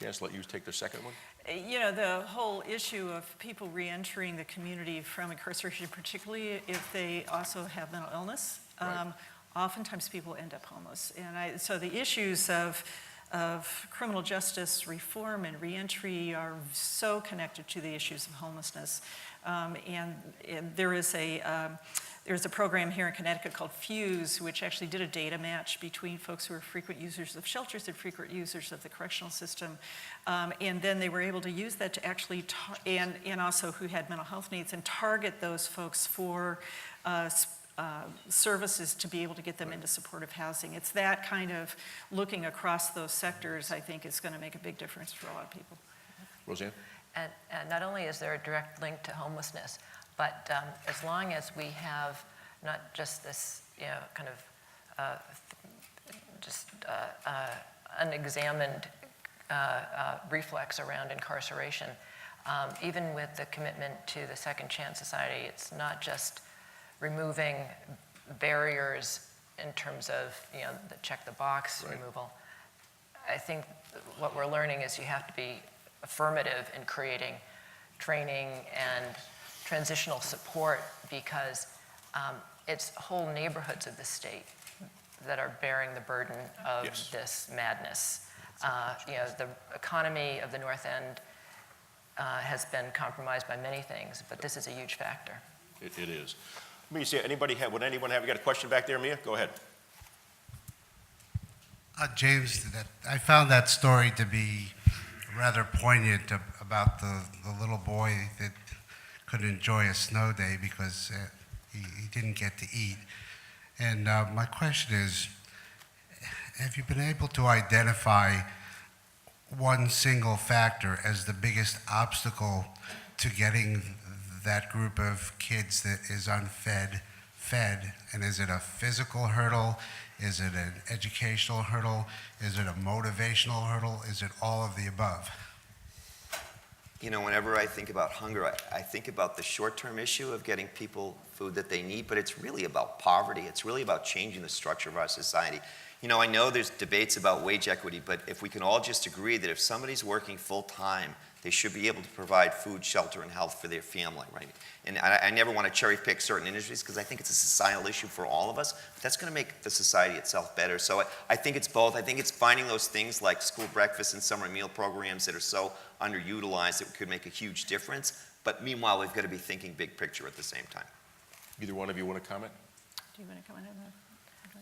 Janice, let you take the second one. The whole issue of people reentering the community from incarceration, particularly if they also have mental illness, oftentimes people end up homeless. And so the issues of of criminal justice reform and reentry are so connected to the issues of homelessness. And there is a program here in Connecticut called Fuse, which actually did a data match between folks who are frequent users of shelters and frequent users of the correctional system. And then they were able to use that to actually, and also who had mental health needs, and target those folks for services to be able to get them into supportive housing. It's that kind of looking across those sectors, I think, is going to make a big difference for a lot of people. Rosanne? And not only is there a direct link to homelessness, but as long as we have not just this, kind of unexamined reflex around incarceration, even with the commitment to the Second Chance Society, it's not just removing barriers in terms of, the check the box removal. I think what we're learning is you have to be affirmative in creating training and transitional support, because it's whole neighborhoods of the state that are bearing the burden of this madness. The economy of the North End has been compromised by many things, but this is a huge factor. It is. Let me see, would anyone have, you got a question back there, Mia? Go ahead. James, I found that story to be rather poignant about the little boy that couldn't enjoy a snow day because he didn't get to eat. And my question is, have you been able to identify one single factor as the biggest obstacle to getting that group of kids that is unfed fed? And is it a physical hurdle? Is it an educational hurdle? Is it a motivational hurdle? Is it all of the above? Whenever I think about hunger, I think about the short-term issue of getting people food that they need, but it's really about poverty. It's really about changing the structure of our society. I know there's debates about wage equity, but if we can all just agree that if somebody's working full-time, they should be able to provide food, shelter, and health for their family, right? And I never want to cherry-pick certain industries because I think it's a societal issue for all of us. But that's going to make the society itself better. So I think it's both. I think it's finding those things like school breakfast and summer meal programs that are so underutilized that could make a huge difference. But meanwhile, we've got to be thinking big picture at the same time. Either one of you want to comment? Do you want to comment on that?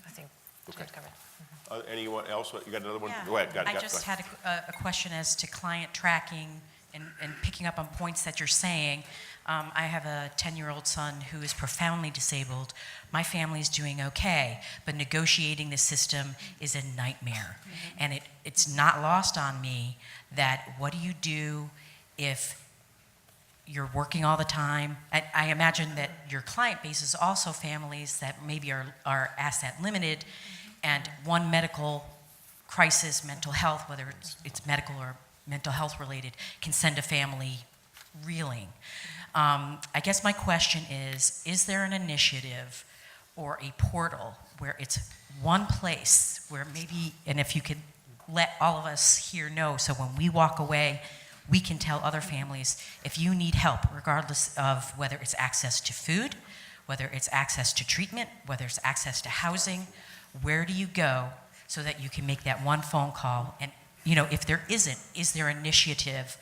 I think Okay. James covered. Anyone else? You got another one? Yeah. Go ahead. I just had a question as to client tracking and picking up on points that you're saying. I have a 10-year-old son who is profoundly disabled. My family's doing okay, but negotiating the system is a nightmare. Mm-hmm. And it's not lost on me that what do you do if you're working all the time? I imagine that your client base is also families that maybe are asset limited, and one medical crisis, mental health, whether it's medical or mental health related, can send a family reeling. I guess my question is there an initiative or a portal where it's one place where maybe, and if you could let all of us here know, so when we walk away, we can tell other families, if you need help, regardless of whether it's access to food, whether it's access to treatment, whether it's access to housing, where do you go so that you can make that one phone call? And if there isn't, is there an initiative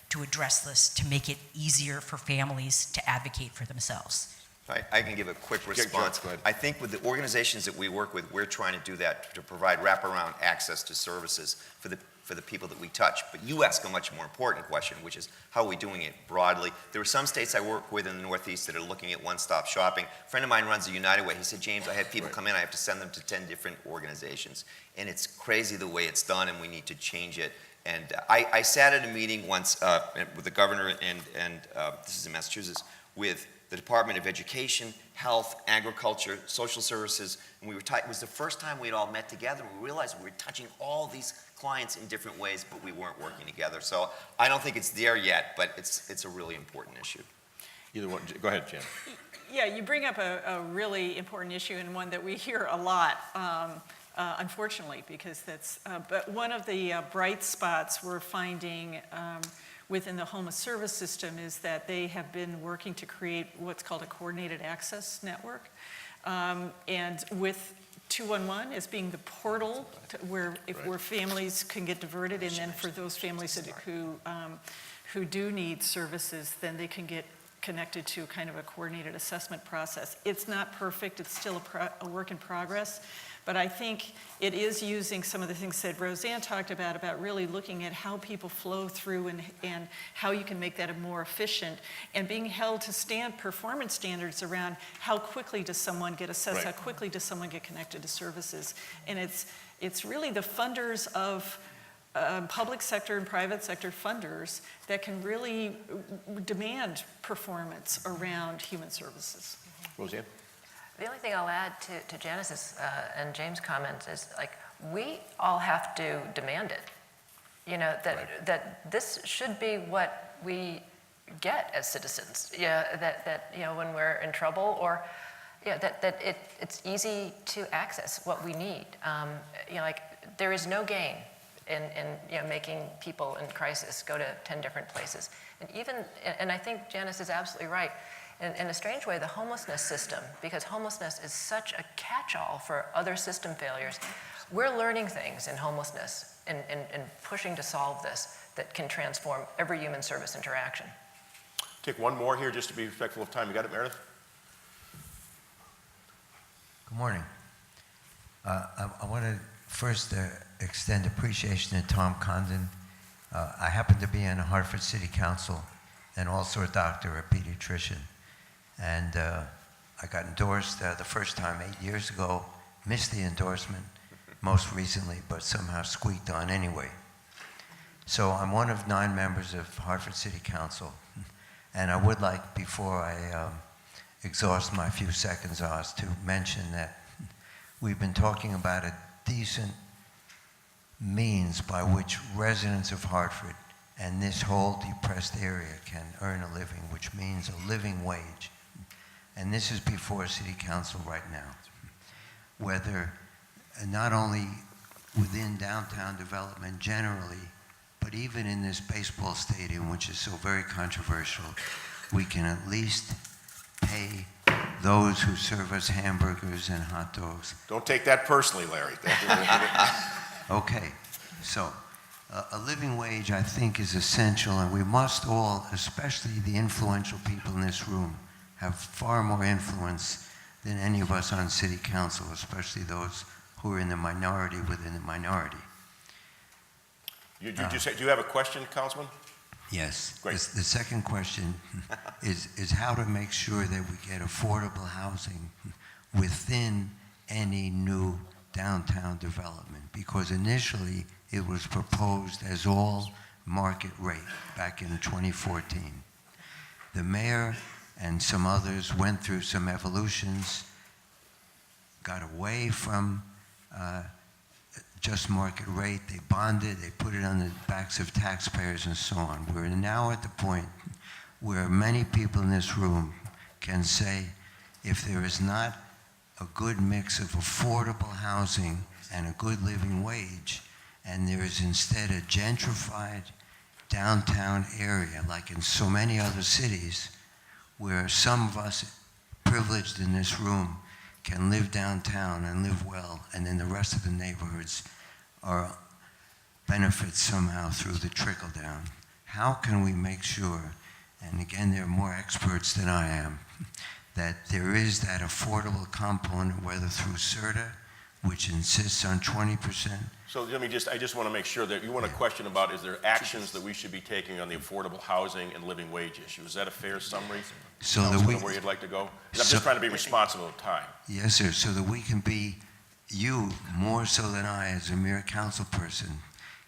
to address this, to make it easier for families to advocate for themselves? I can give a quick response. Go ahead. I think with the organizations that we work with, we're trying to do that, to provide wraparound access to services for the people that we touch. But you ask a much more important question, which is how are we doing it broadly? There are some states I work with in the Northeast that are looking at one-stop shopping. A friend of mine runs a United Way. He said, James, I have people come in, I have to send them to 10 different organizations. And it's crazy the way it's done, and we need to change it. And I sat at a meeting once with the governor, and this is in Massachusetts, with the Department of Education, Health, Agriculture, Social Services, and it was the first time we'd all met together, and we realized we were touching all these clients in different ways, but we weren't working together. So I don't think it's there yet, but it's a really important issue. Either one. Go ahead, Jan. Yeah, you bring up a really important issue, and one that we hear a lot, unfortunately, because that's, but one of the bright spots we're finding within the homeless service system is that they have been working to create what's called a coordinated access network, and with 211 as being the portal where families can get diverted, and then for those families who do need services, then they can get connected to kind of a coordinated assessment process. It's not perfect, it's still a work in progress, but I think it is using some of the things that Rosanne talked about really looking at how people flow through and how you can make that more efficient, and being held to performance standards around how quickly does someone get assessed, Right. how quickly does someone get connected to services. And it's really the funders of public sector and private sector funders that can really demand performance around human services. Roseanne? The only thing I'll add to Janice's and James' comments is, like, we all have to demand it. You know, that this should be what we get as citizens. Yeah, that you know, when we're in trouble, or that it's easy to access what we need. You know, like, there is no gain in you know, making people in crisis go to 10 different places. And I think Janice is absolutely right. In a strange way, the homelessness system, because homelessness is such a catch-all for other system failures, we're learning things in homelessness and pushing to solve this that can transform every human service interaction. Take one more here just to be respectful of time. You got it, Meredith? Good morning. I want to first extend appreciation to Tom Condon. I happen to be on the Hartford City Council and also a doctor, a pediatrician. And I got endorsed the first time 8 years ago, missed the endorsement most recently, but somehow squeaked on anyway. So I'm one of 9 members of Hartford City Council. And I would like, before I exhaust my few seconds, to mention that we've been talking about a decent means by which residents of Hartford and this whole depressed area can earn a living, which means a living wage. And this is before City Council right now. Whether not only within downtown development generally, but even in this baseball stadium, which is so very controversial, we can at least pay those who serve us hamburgers and hot dogs. Don't take that personally, Larry. Okay, so a living wage, I think, is essential, and we must all, especially the influential people in this room, have far more influence than any of us on City Council, especially those who are in the minority within the minority. Do you have a question, Councilman? Yes. Great. The second question is how to make sure that we get affordable housing within any new downtown development, because initially it was proposed as all market rate back in 2014. The mayor and some others went through some evolutions, got away from just market rate, they bonded, they put it on the backs of taxpayers and so on. We're now at the point where many people in this room can say, if there is not a good mix of affordable housing and a good living wage, and there is instead a gentrified downtown area like in so many other cities, where some of us privileged in this room can live downtown and live well, and then the rest of the neighborhoods are benefit somehow through the trickle down. How can we make sure, and again, there are more experts than I am, that there is that affordable component, whether through CERTA, which insists on 20%. So I just want to make sure that you want a question about, is there actions that we should be taking on the affordable housing and living wage issue? Is that a fair summary? So that we, where you'd like to go? I'm just trying to be responsible of time. Yes, sir, so that we can be, you more so than I as a mere council person,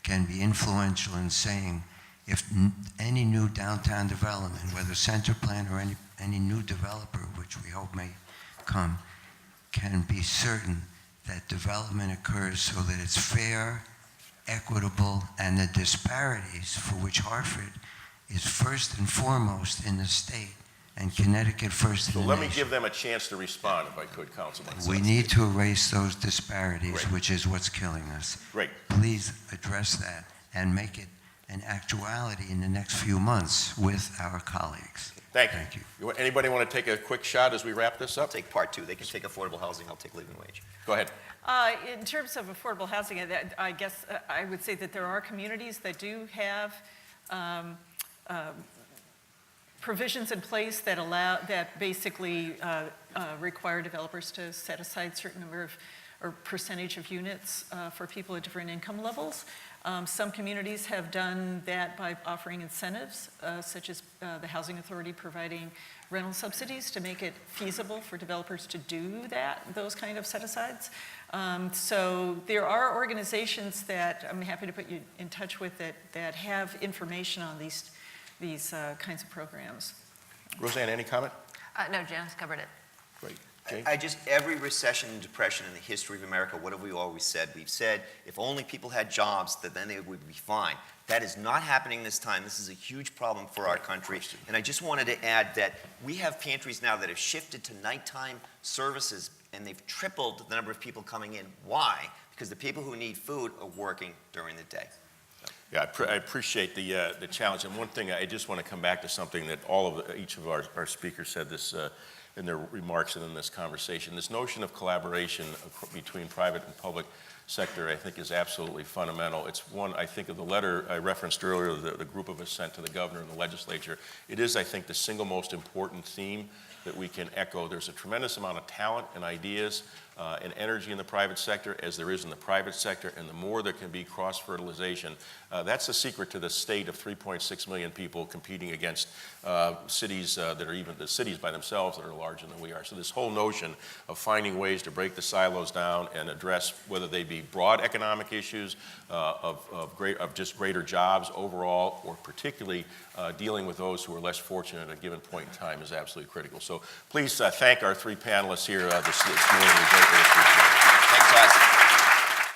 can be influential in saying if any new downtown development, whether center plan or any new developer, which we hope may come, can be certain that development occurs so that it's fair, equitable, and the disparities for which Hartford is first and foremost in the state, and Connecticut first in the So let me nation. give them a chance to respond, if I could, Councilman. We need to erase those disparities, Great. which is what's killing us. Great. Please address that and make it an actuality in the next few months with our colleagues. Thank you. Thank you. Anybody want to take a quick shot as we wrap this I'll up? take part two. They can take affordable housing, I'll take living wage. Go ahead. In terms of affordable housing, I guess I would say that there are communities that do have provisions in place that basically require developers to set aside certain number of or percentage of units for people at different income levels. Some communities have done that by offering incentives, such as the Housing Authority providing rental subsidies to make it feasible for developers to do those kind of set-asides. So there are organizations that I'm happy to put you in touch with that have information on these kinds of programs. Rosanne, any comment? No, Janice covered it. Great. James? Every recession and depression in the history of America, what have we always said? We've said if only people had jobs, then they would be fine. That is not happening this time. This is a huge problem for our country. And I just wanted to add that we have pantries now that have shifted to nighttime services, and they've tripled the number of people coming in. Why? Because the people who need food are working during the day. Yeah, I appreciate the challenge. And one thing, I just want to come back to something that each of our speakers said this in their remarks and in this conversation. This notion of collaboration between private and public sector, I think, is absolutely fundamental. It's one, I think, of the letter I referenced earlier, the group of us sent to the governor and the legislature. It is, I think, the single most important theme that we can echo. There's a tremendous amount of talent and ideas and energy in the private sector as there is in the private sector, and the more there can be cross-fertilization, that's the secret to the state of 3.6 million people competing against cities that are even the cities by themselves that are larger than we are. So this whole notion of finding ways to break the silos down and address whether they be broad economic issues of just greater jobs overall, or particularly dealing with those who are less fortunate at a given point in time is absolutely critical. So please thank our three panelists here this morning. We greatly appreciate it. Thanks, guys.